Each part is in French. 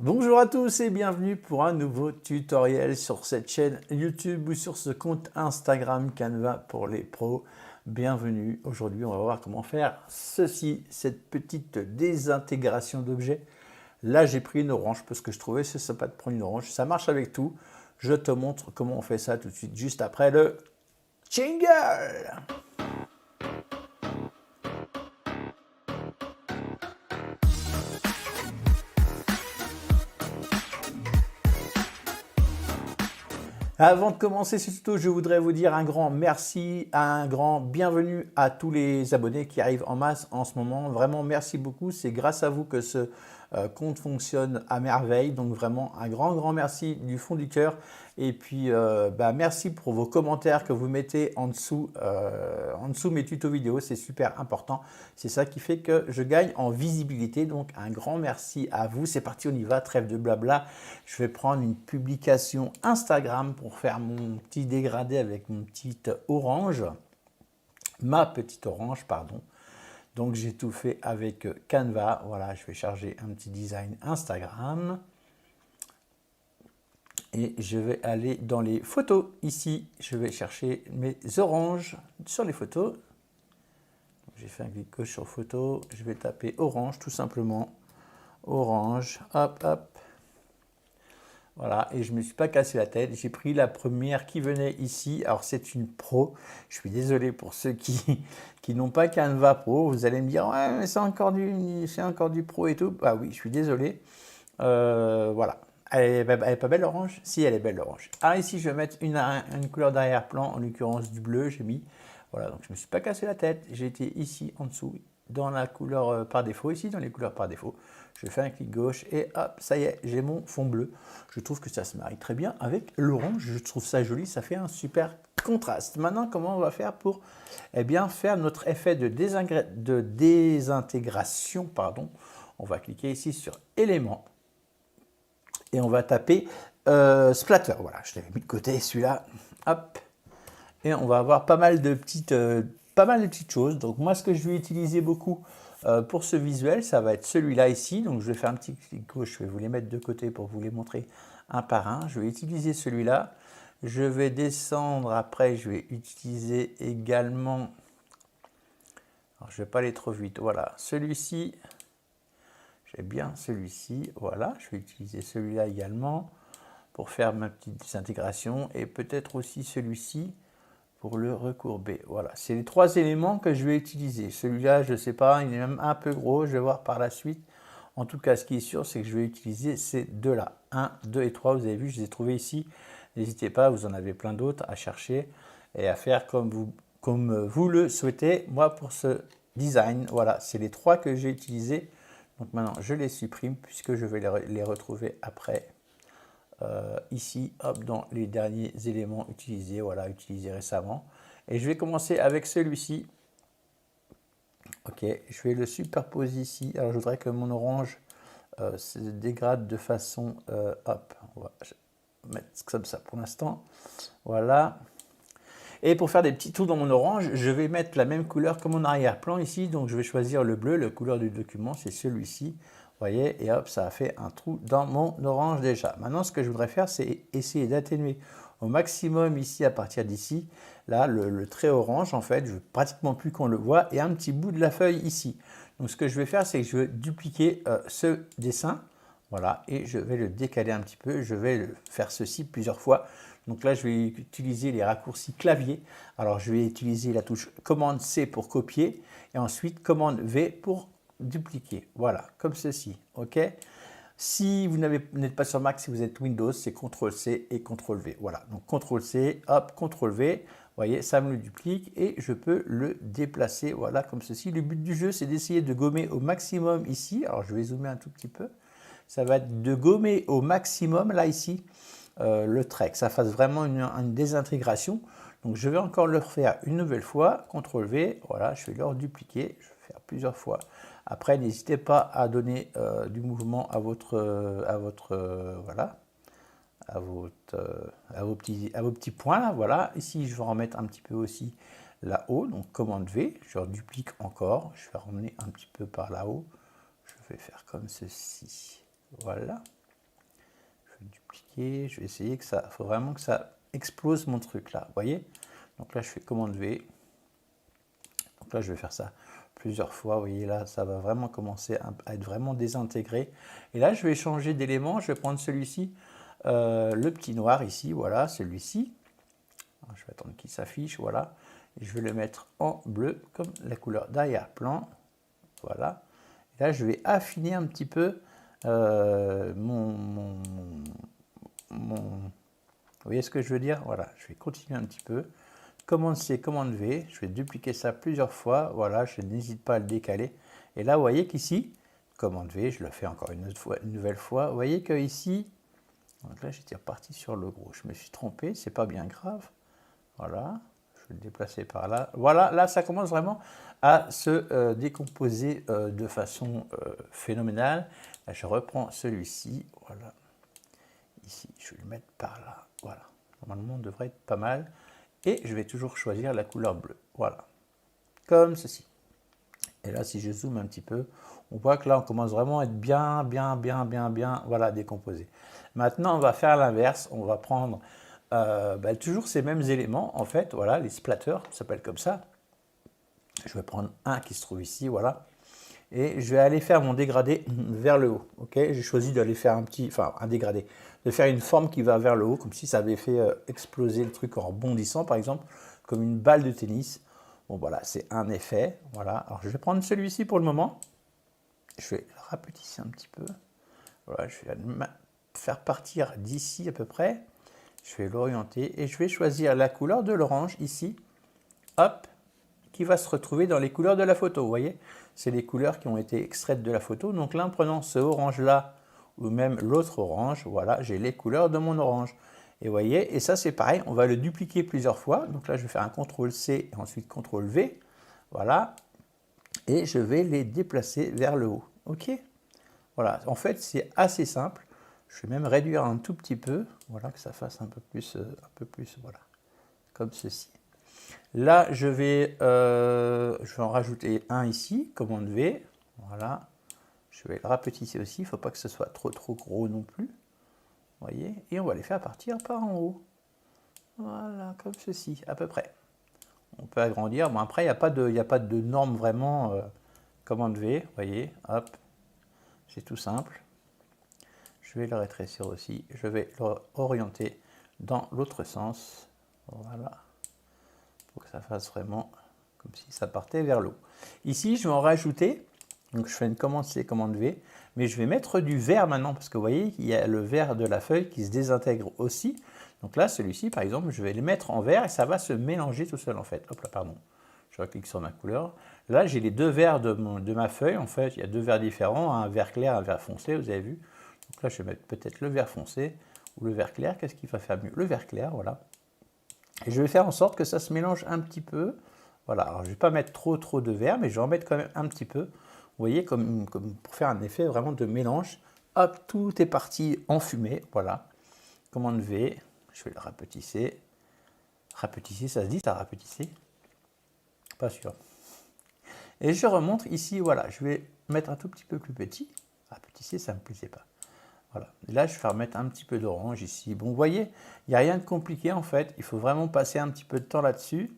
Bonjour à tous et bienvenue pour un nouveau tutoriel sur cette chaîne YouTube ou sur ce compte Instagram Canva pour les pros. Bienvenue, aujourd'hui on va voir comment faire ceci, cette petite désintégration d'objets. Là j'ai pris une orange parce que je trouvais c'est sympa de prendre une orange, ça marche avec tout. Je te montre comment on fait ça tout de suite, juste après le jingle. Avant de commencer ce tuto, je voudrais vous dire un grand merci, un grand bienvenue à tous les abonnés qui arrivent en masse en ce moment. Vraiment, merci beaucoup. C'est grâce à vous que ce compte fonctionne à merveille. Donc vraiment, un grand merci du fond du cœur. Et puis, merci pour vos commentaires que vous mettez en dessous mes tutos vidéo. C'est super important. C'est ça qui fait que je gagne en visibilité. Donc, un grand merci à vous. C'est parti, on y va. Trêve de blabla. Je vais prendre une publication Instagram pour faire mon petit dégradé avec mon petit orange. Ma petite orange, pardon. Donc, j'ai tout fait avec Canva. Voilà, je vais charger un petit design Instagram. Et je vais aller dans les photos. Ici, je vais chercher mes oranges sur les photos. J'ai fait un clic gauche sur photo. Je vais taper orange, tout simplement. Orange, hop, hop. Voilà, et je ne me suis pas cassé la tête. J'ai pris la première qui venait ici. Alors, c'est une pro. Je suis désolé pour ceux qui n'ont pas Canva Pro. Vous allez me dire, ouais, mais c'est encore du pro et tout. Ah oui, je suis désolé. Voilà. Elle est pas belle l'orange? Si, elle est belle l'orange. Alors ici, je vais mettre une couleur d'arrière-plan, en l'occurrence du bleu, j'ai mis. Voilà, donc je ne me suis pas cassé la tête. J'ai été ici en dessous, dans la couleur par défaut, ici dans les couleurs par défaut. Je fais un clic gauche et hop, ça y est, j'ai mon fond bleu. Je trouve que ça se marie très bien avec l'orange. Je trouve ça joli, ça fait un super contraste. Maintenant, comment on va faire pour faire notre effet de désintégration, pardon. On va cliquer ici sur éléments et on va taper splatter. Voilà, je l'avais mis de côté celui-là. Hop. Et on va avoir pas mal de petites choses. Donc moi, ce que je vais utiliser beaucoup pour ce visuel, ça va être celui-là ici. Donc je vais faire un petit clic gauche, je vais vous les mettre de côté pour vous les montrer un par un. Je vais utiliser celui-là. Je vais descendre après, je vais utiliser également, alors je ne vais pas aller trop vite, voilà, celui-ci. J'ai bien celui-ci, voilà, je vais utiliser celui-là également pour faire ma petite désintégration et peut-être aussi celui-ci pour le recourber. Voilà, c'est les trois éléments que je vais utiliser. Celui-là, je ne sais pas, il est même un peu gros, je vais voir par la suite. En tout cas, ce qui est sûr, c'est que je vais utiliser ces deux-là. 1, 2 et 3, vous avez vu, je les ai trouvés ici. N'hésitez pas, vous en avez plein d'autres à chercher et à faire comme vous le souhaitez. Moi, pour ce design, voilà, c'est les trois que j'ai utilisés. Donc maintenant, je les supprime puisque je vais les retrouver après. Ici, hop, dans les derniers éléments utilisés, voilà, utilisés récemment. Et je vais commencer avec celui-ci. Ok, je vais le superposer ici. Alors, je voudrais que mon orange se dégrade de façon, hop, on va mettre comme ça pour l'instant. Voilà. Et pour faire des petits trous dans mon orange, je vais mettre la même couleur que mon arrière-plan ici. Donc, je vais choisir le bleu, la couleur du document, c'est celui-ci. Vous voyez, et hop, ça a fait un trou dans mon orange déjà. Maintenant, ce que je voudrais faire, c'est essayer d'atténuer au maximum ici, à partir d'ici. Là, le trait orange, en fait, je veux pratiquement plus qu'on le voit, et un petit bout de la feuille ici. Donc, ce que je vais faire, c'est que je vais dupliquer ce dessin. Voilà, et je vais le décaler un petit peu. Je vais faire ceci plusieurs fois. Donc là, je vais utiliser les raccourcis clavier. Alors, je vais utiliser la touche commande C pour copier et ensuite commande V pour dupliquer. Voilà, comme ceci. OK. Si vous n'êtes pas sur Mac, si vous êtes Windows, c'est CTRL C et CTRL V. Voilà, donc CTRL C, hop, CTRL V. Vous voyez, ça me le duplique et je peux le déplacer. Voilà, comme ceci. Le but du jeu, c'est d'essayer de gommer au maximum ici. Alors, je vais zoomer un tout petit peu. Ça va être de gommer au maximum, là, ici, le trait, que ça fasse vraiment une désintégration. Donc je vais encore le refaire une nouvelle fois, CTRL V, voilà, je vais le redupliquer, je vais faire plusieurs fois. Après, n'hésitez pas à donner du mouvement à voilà, à vos petits points là, voilà. Ici, je vais remettre un petit peu aussi là-haut, donc commande V, je reduplique encore, je vais ramener un petit peu par là-haut, je vais faire comme ceci, voilà. je vais essayer que ça, il faut vraiment que ça explose mon truc là, vous voyez. Donc là, je fais commande V. Donc là, je vais faire ça plusieurs fois. Vous voyez là, ça va vraiment commencer à être vraiment désintégré. Et là, je vais changer d'élément. Je vais prendre celui-ci, le petit noir ici, voilà, celui-ci. Je vais attendre qu'il s'affiche, voilà. Et je vais le mettre en bleu, comme la couleur d'arrière-plan. Voilà. Et là, je vais affiner un petit peu vous voyez ce que je veux dire? Voilà, je vais continuer un petit peu. Commande C, commande V, je vais dupliquer ça plusieurs fois, voilà, je n'hésite pas à le décaler. Et là, vous voyez qu'ici, commande V, je le fais encore une nouvelle fois. Vous voyez qu'ici, donc là, j'étais reparti sur le gros. Je me suis trompé, c'est pas bien grave. Voilà, je vais le déplacer par là. Voilà, là, ça commence vraiment à se décomposer de façon phénoménale. Là, je reprends celui-ci, voilà. Ici, je vais le mettre par là, voilà. Normalement, on devrait être pas mal. Et je vais toujours choisir la couleur bleue, voilà. Comme ceci. Et là, si je zoome un petit peu, on voit que là, on commence vraiment à être bien, voilà, décomposé. Maintenant, on va faire l'inverse. On va prendre toujours ces mêmes éléments, en fait, voilà, les splatters, ça s'appelle comme ça. Je vais prendre un qui se trouve ici, voilà. Et je vais aller faire mon dégradé vers le haut. Ok, j'ai choisi d'aller faire un dégradé, de faire une forme qui va vers le haut, comme si ça avait fait exploser le truc en rebondissant, par exemple, comme une balle de tennis. Bon, voilà, c'est un effet. Voilà. Alors, je vais prendre celui-ci pour le moment. Je vais le rapetisser un petit peu. Voilà, je vais le faire partir d'ici à peu près. Je vais l'orienter et je vais choisir la couleur de l'orange ici. Hop, qui va se retrouver dans les couleurs de la photo. Vous voyez, c'est les couleurs qui ont été extraites de la photo. Donc là, en prenant ce orange-là, ou même l'autre orange, voilà, j'ai les couleurs de mon orange. Et vous voyez, et ça c'est pareil, on va le dupliquer plusieurs fois. Donc là, je vais faire un CTRL-C et ensuite CTRL-V. Voilà. Et je vais les déplacer vers le haut. OK? Voilà, en fait, c'est assez simple. Je vais même réduire un tout petit peu, voilà, que ça fasse un peu plus, voilà, comme ceci. Là, je vais en rajouter un ici, commande V, voilà. Je vais le rapetisser aussi, il ne faut pas que ce soit trop gros non plus. Vous voyez, et on va les faire partir par en haut. Voilà, comme ceci, à peu près. On peut agrandir. Bon, après, il n'y a pas de norme vraiment. Commande V, vous voyez, hop. C'est tout simple. Je vais le rétrécir aussi. Je vais l'orienter dans l'autre sens. Voilà. Pour que ça fasse vraiment comme si ça partait vers l'eau. Ici, je vais en rajouter. Donc, je fais une commande C, commande V. Mais je vais mettre du vert maintenant. Parce que vous voyez, il y a le vert de la feuille qui se désintègre aussi. Donc là, celui-ci, par exemple, je vais le mettre en vert et ça va se mélanger tout seul, en fait. Hop là, pardon. Je reclique sur ma couleur. Là, j'ai les deux verts de ma feuille. En fait, il y a deux verts différents, un vert clair, un vert foncé, vous avez vu. Donc là, je vais mettre peut-être le vert foncé ou le vert clair. Qu'est-ce qui va faire mieux? Le vert clair, voilà. Et je vais faire en sorte que ça se mélange un petit peu. Voilà, alors je ne vais pas mettre trop de vert, mais je vais en mettre quand même un petit peu. Vous voyez, comme pour faire un effet vraiment de mélange. Hop, tout est parti en fumée, voilà. Commande V, je vais le rapetisser. Rapetisser, ça se dit ça, rapetisser? Pas sûr. Et je remonte ici, voilà, je vais mettre un tout petit peu plus petit. Rapetisser, ça ne me plaisait pas. Voilà. Et là, je vais remettre un petit peu d'orange ici. Bon, vous voyez, il n'y a rien de compliqué en fait. Il faut vraiment passer un petit peu de temps là-dessus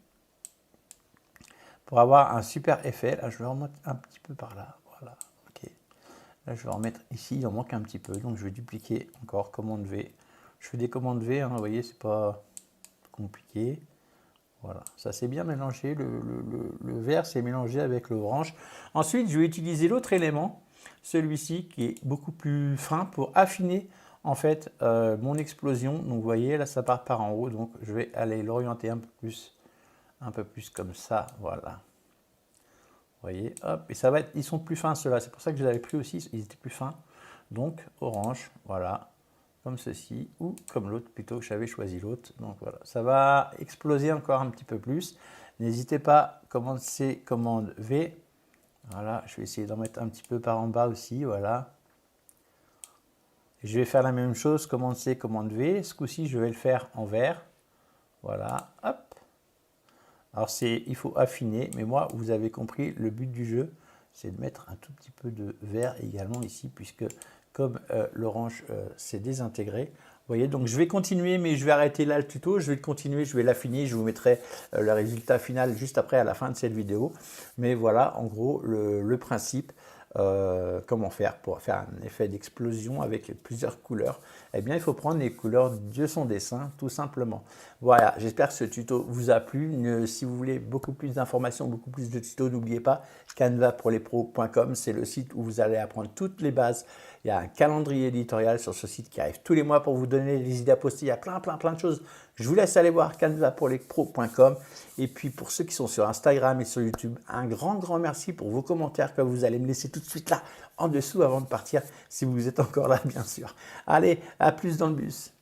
pour avoir un super effet. Là, je vais remettre un petit peu par là. Voilà. Ok. Là, je vais remettre ici. Il en manque un petit peu. Donc, je vais dupliquer encore. Commande V. Je fais des commandes V. Hein, vous voyez, c'est pas compliqué. Voilà. Ça s'est bien mélangé. Le vert s'est mélangé avec l'orange. Ensuite, je vais utiliser l'autre élément. Celui-ci qui est beaucoup plus fin pour affiner en fait mon explosion. Donc vous voyez là ça part par en haut, donc je vais aller l'orienter un peu plus comme ça, voilà. Vous voyez, hop, et ça va être, ils sont plus fins ceux-là, c'est pour ça que je les avais pris aussi, ils étaient plus fins. Donc orange, voilà, comme ceci, ou comme l'autre plutôt, j'avais choisi l'autre. Donc voilà, ça va exploser encore un petit peu plus. N'hésitez pas, commande C, commande V. Voilà, je vais essayer d'en mettre un petit peu par en bas aussi, voilà. Je vais faire la même chose, commande C, commande V. Ce coup-ci, je vais le faire en vert. Voilà, hop. Alors, il faut affiner, mais moi, vous avez compris, le but du jeu, c'est de mettre un tout petit peu de vert également ici, puisque comme l'orange s'est désintégré, voyez, donc je vais continuer, mais je vais arrêter là le tuto. Je vais le continuer, je vais l'affiner. Je vous mettrai le résultat final juste après, à la fin de cette vidéo. Mais voilà, en gros, le principe. Comment faire pour faire un effet d'explosion avec plusieurs couleurs. Eh bien, il faut prendre les couleurs de son dessin, tout simplement. Voilà, j'espère que ce tuto vous a plu. Si vous voulez beaucoup plus d'informations, beaucoup plus de tutos, n'oubliez pas canvapourlespros.com, c'est le site où vous allez apprendre toutes les bases. Il y a un calendrier éditorial sur ce site qui arrive tous les mois pour vous donner les idées à poster. Il y a plein de choses. Je vous laisse aller voir canvapourlespros.com. Et puis pour ceux qui sont sur Instagram et sur YouTube, un grand merci pour vos commentaires que vous allez me laisser tout de suite là en dessous avant de partir, si vous êtes encore là, bien sûr. Allez, à plus dans le bus.